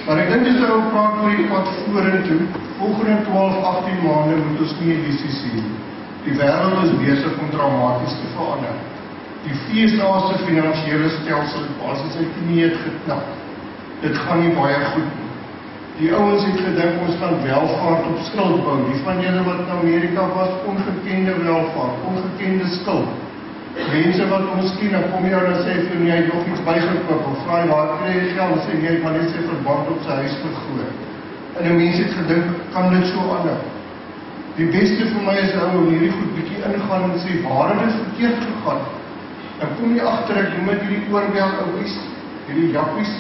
Maar ek dink dis ook praat oor die pad vorentoe. Volgende 12, 18 maande moet ons nie illusies sien. Die wêreld is besig om dramaties te verander. Die FSA se finansiële stelsel het basies uit die knie geknak. Dit gaan nie baie goed nie. Die ouens het gedink ons gaan welvaart op skuld bou. Die van julle wat in Amerika was, ongekende welvaart, ongekende skuld. Mense wat ons ken, dan kom jy en sê vir my, jy het nog iets bygekoop, of vraai waar kry jy geld, en sê jy het maar net sy verband op sy huis vergooi. En die mense het gedink, kan dit so ander? Die beste vir my is om hierdie goed bietjie ingaan en sê, waar het dit verkeerd gegaan? Dan kom jy agter, ek noem dit hierdie oorbel ouwies, hierdie jappies,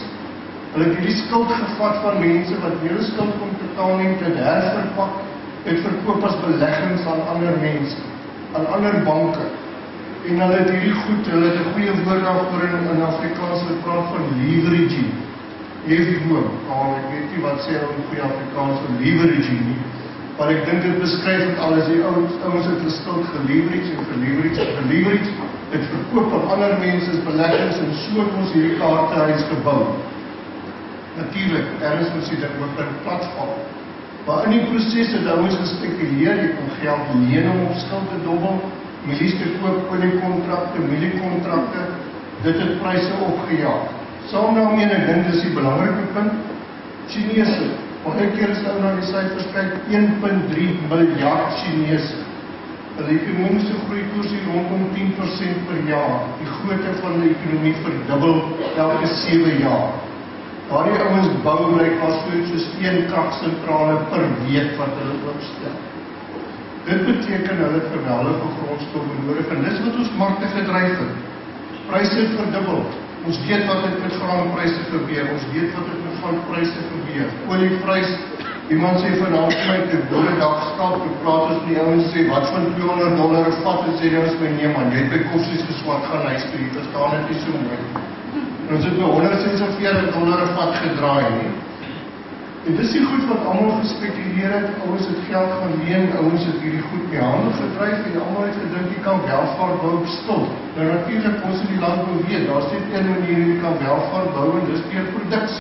hulle het hierdie skuld gevat van mense wat hele skuld kom totaal neem, dit herverpak, dit verkoop as beleggings aan ander mense, aan ander banke. En hulle het hierdie goed, hulle het 'n goeie woord daarvoor in Afrikaans gepraat van leveraging. Hefboom, ek weet nie wat sê in goeie Afrikaans van leveraging nie, maar ek dink dit beskryf het alles, die ouens het hulle skuld geleverage en geleverage, dit verkoop aan ander mense as beleggings en so het ons hierdie kaartehuis gebou. Natuurlijk, ergens moet jy dit ook in platform. Maar in die proces het ouens gespekuleer, jy kon geld leen om op skuld te dobbel, milies te koop, oliekontrakte, mieliekontrakte, dit het pryse opgejaag. Saam daarmee, en ek dink dis die belangrike punt, Chinese, baie keer is nou na die syfers kyk, 1,3 miljard Chinese. Die ekonomiese groeikoers hier rondom 10% per jaar, die grootte van die ekonomie verdubbel elke 7 jaar. Daardie ouens bou bereik was soos 1 kragsentrale per week wat hulle opstel. Dit beteken hulle het geweldige grondstoffe nodig en dis wat ons markte gedryf het. Pryse het verdubbel. Ons weet wat het met graanpryse gebeur, ons weet wat het met goudpryse gebeur. Olieprys, iemand sê vanavond my te boere dagskap, ek praat ons die ouens sê, wat van $200 'n vat, en sê die ouens my nee man, jy het by koffies geswat gaan huis toe, dit verstaan het nie so mooi. Ons het by $146 'n vat gedraai nie. En dis die goed wat almal gespekuleer het, ouens het geld gaan leen, ouens het hierdie goed mee hande gedryf, en almal het gedink jy kan welvaart bou op skuld. Nou natuurlik ons in die land moet weet, daar's net een manier jy kan welvaart bou en dis deur produksie.